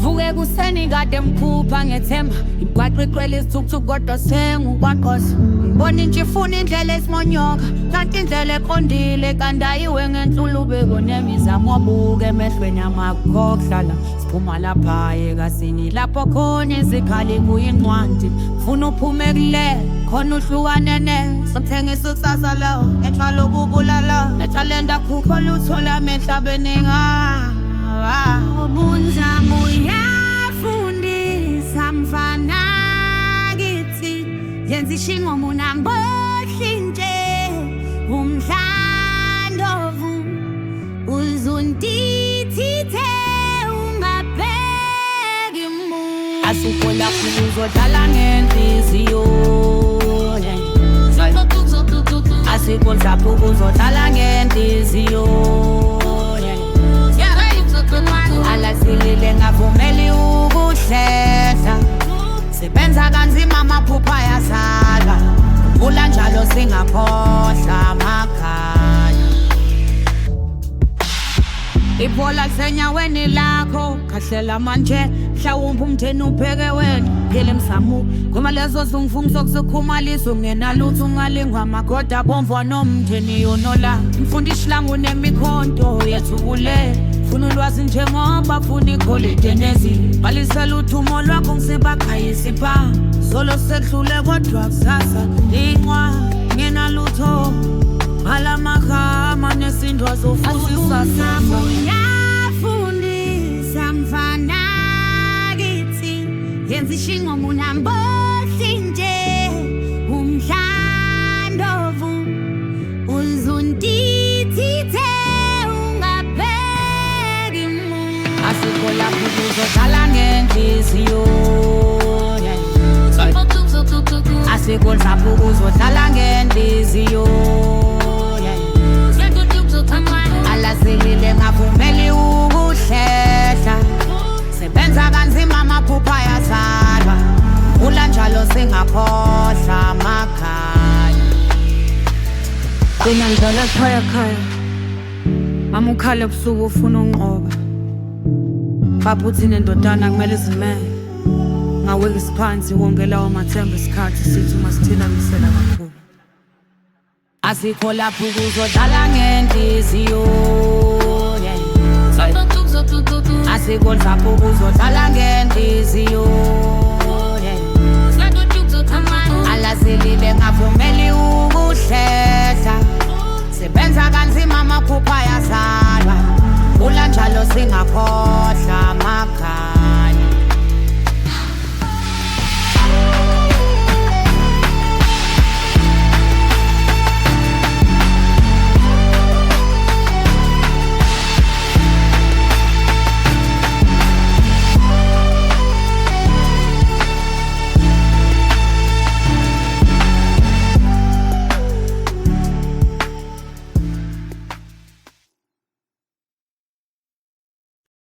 Vuke kuseni kade mkhupha ngethemba imgwaqeqwele isithukuthuku kodwa sengukwaqoza ngibona intsha ifuna indlela esimonyoka kanti indlela eqondile kandayiwe ngenhlulubeko nemizamo wabuke emehlweni amakhohlala siphuma lapha ekasini lapho khona izikhali kuyincwadi funa uphume kule khona uhlukanene sokuthengisa ukusasa lawo ethwala ukubulala nethalenta khupha luthola emhlabeni ubunzima uyafundisa mfana kithi yenza ishingo munambohle nje umdlandovu uzundithithe ungabheki muntu asukhola uzodlala ngenhliziyo asikondla uzodlala ngenhliziyo alasilile ngavumeli ukuhlehla sibenza kanzima amaphupha yazala vula njalo singakhohlwa amakhaya ibhola lisenyaweni lakho khahlela manje mhlawumbe umtheni upheke wena phela emsamu kuma lezo zungfungu sokusikhumalisa ungenalutho ungalingwa amagoda bomvwa nomtheni yonola mfundisi langu nemikhonto yethu kule funa ulwazi njengoba funa ikholide nezini balisela uthumo lwakho ngisebakhayisa pha solo sedlule kodwa kusasa incwa ngenalutho alamagama nesindwa zofusisa uyafundisa mfana kithi yenza ishingo munambohle nje umdlandovu uzundithithe asikhola uzodlala ngenhliziyo asikondla uzodlala ngenhliziyo alasilile ngavumeli ukuhlehla sebenza kanzima amaphupha yazalwa vula njalo singakhohlwa amakhaya Mina ngidlala ekhaya mama ukhale ebusuku ufuna unqoba Baba uthi nendodana kumele zimele ngaweka isiphansi wonke lawo mathemba isikhathi sithi masithelamisela kakhulu asikho lapho uzodlala ngenhliziyo asikho lapho uzodlala ngenhliziyo alasilile ngavumeli ukuhlehla sebenza kanzima amaphupha yazalwa vula njalo singakhohlwa